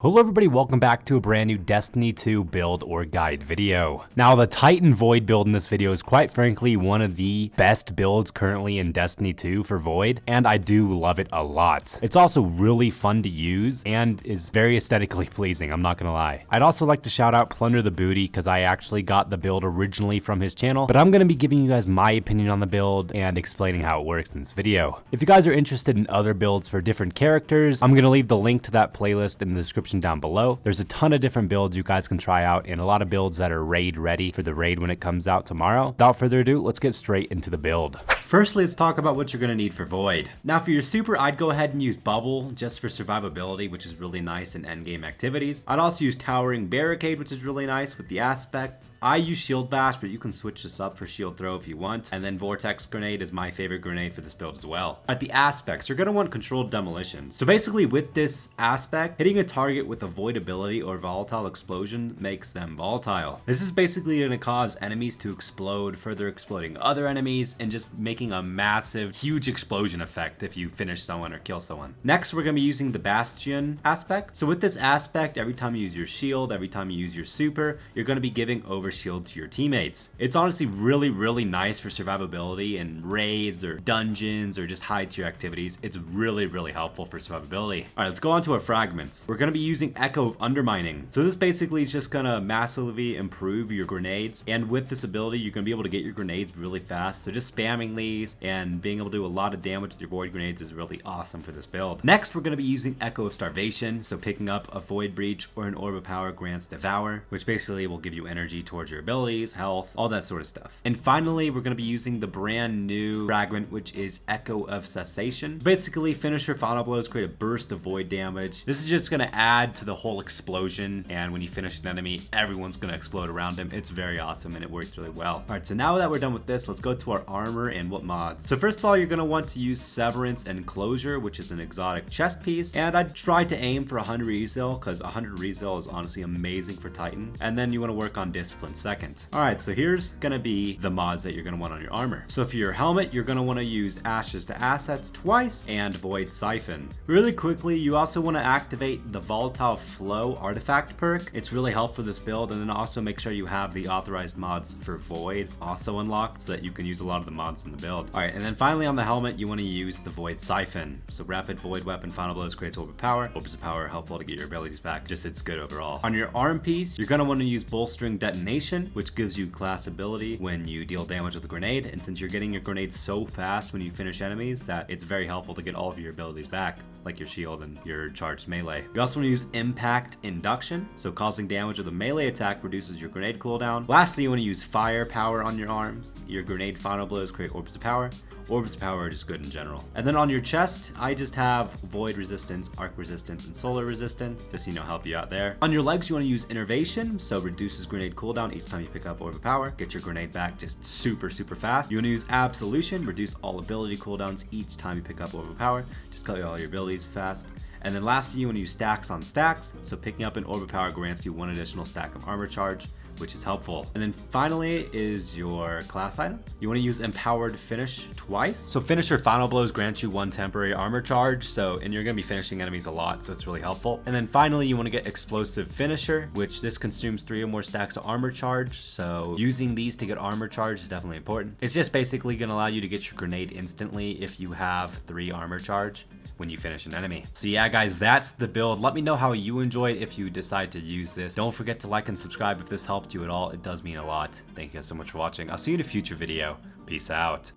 Hello everybody, welcome back to a brand new Destiny 2 build or guide video. Now the Titan Void build in this video is quite frankly one of the best builds currently in Destiny 2 for Void, and I do love it a lot. It's also really fun to use and is very aesthetically pleasing, I'm not gonna lie. I'd also like to shout out Plunder the Booty because I actually got the build originally from his channel, but I'm gonna be giving you guys my opinion on the build and explaining how it works in this video. If you guys are interested in other builds for different characters, I'm gonna leave the link to that playlist in the description down below. There's a ton of different builds you guys can try out and a lot of builds that are raid ready for the raid when it comes out tomorrow. Without further ado, let's get straight into the build. Firstly, let's talk about what you're going to need for Void. Now for your super, I'd go ahead and use Bubble just for survivability, which is really nice in endgame activities. I'd also use Towering Barricade, which is really nice with the aspect. I use Shield Bash, but you can switch this up for Shield Throw if you want. And then Vortex Grenade is my favorite grenade for this build as well. At the aspects, you're going to want Controlled Demolition. So basically with this aspect, hitting a target with a Void ability or Volatile Explosion makes them volatile. This is basically going to cause enemies to explode, further exploding other enemies, and just making a massive, huge explosion effect if you finish someone or kill someone. Next, we're going to be using the Bastion aspect. So with this aspect, every time you use your shield, every time you use your super, you're going to be giving overshield to your teammates. It's honestly really nice for survivability in raids or dungeons or just high tier activities. It's really helpful for survivability. All right, let's go on to our fragments. We're going to be using Echo of Undermining. So this basically is just going to massively improve your grenades. And with this ability, you're going to be able to get your grenades really fast. So just spamming these and being able to do a lot of damage with your Void grenades is really awesome for this build. Next, we're going to be using Echo of Starvation. So picking up a Void Breach or an Orb of Power grants Devour, which basically will give you energy towards your abilities, health, all that sort of stuff. And finally, we're going to be using the brand new fragment, which is Echo of Cessation. Basically, finisher final blows create a burst of Void damage. This is just going to add to the whole explosion, and when you finish an enemy, everyone's going to explode around him. It's very awesome and it works really well. All right, so now that we're done with this, let's go to our armor and what mods. So first of all, you're going to want to use Severance and Closure, which is an exotic chest piece, and I'd try to aim for 100 resale because 100 resale is honestly amazing for Titan. And then you want to work on Discipline second. All right, so here's going to be the mods that you're going to want on your armor. So for your helmet, you're going to want to use Ashes to Assets twice and Void Siphon. Really quickly, you also want to activate the Volatile Flow artifact perk. It's really helpful for this build, and then also make sure you have the authorized mods for Void also unlocked so that you can use a lot of the mods in the build. All right, and then finally on the helmet, you want to use the Void Siphon. So Rapid Void Weapon Final Blows creates Orb of Power. Orbs of Power are helpful to get your abilities back. Just it's good overall. On your arm piece, you're going to want to use Bolstering Detonation, which gives you class ability when you deal damage with a grenade. And since you're getting your grenades so fast when you finish enemies, that it's very helpful to get all of your abilities back, like your shield and your charged melee. You also want to use Impact Induction, so causing damage with a melee attack reduces your grenade cooldown. Lastly, you want to use Firepower on your arms. Your grenade final blows create Orbs of Power. Orbs of Power are just good in general. And then on your chest, I just have Void Resistance, Arc Resistance, and Solar Resistance, just, help you out there. On your legs, you want to use Innervation, so reduces grenade cooldown each time you pick up Orb of Power. Get your grenade back just super fast. You want to use Absolution, reduce all ability cooldowns each time you pick up Orb of Power. Just cut all your abilities fast. And then lastly, you want to use Stacks on Stacks, so picking up an Orb of Power grants you one additional stack of armor charge, which is helpful. And then finally is your class item. You want to use Empowered Finish twice. So Finisher Final Blows grants you one temporary armor charge, and you're going to be finishing enemies a lot, so it's really helpful. And then finally, you want to get Explosive Finisher, which this consumes 3 or more stacks of armor charge, so using these to get armor charge is definitely important. It's just basically going to allow you to get your grenade instantly if you have 3 armor charge when you finish an enemy. So yeah, guys, that's the build. Let me know how you enjoy it if you decide to use this. Don't forget to like and subscribe if this helped you at all. It does mean a lot. Thank you guys so much for watching. I'll see you in a future video. Peace out.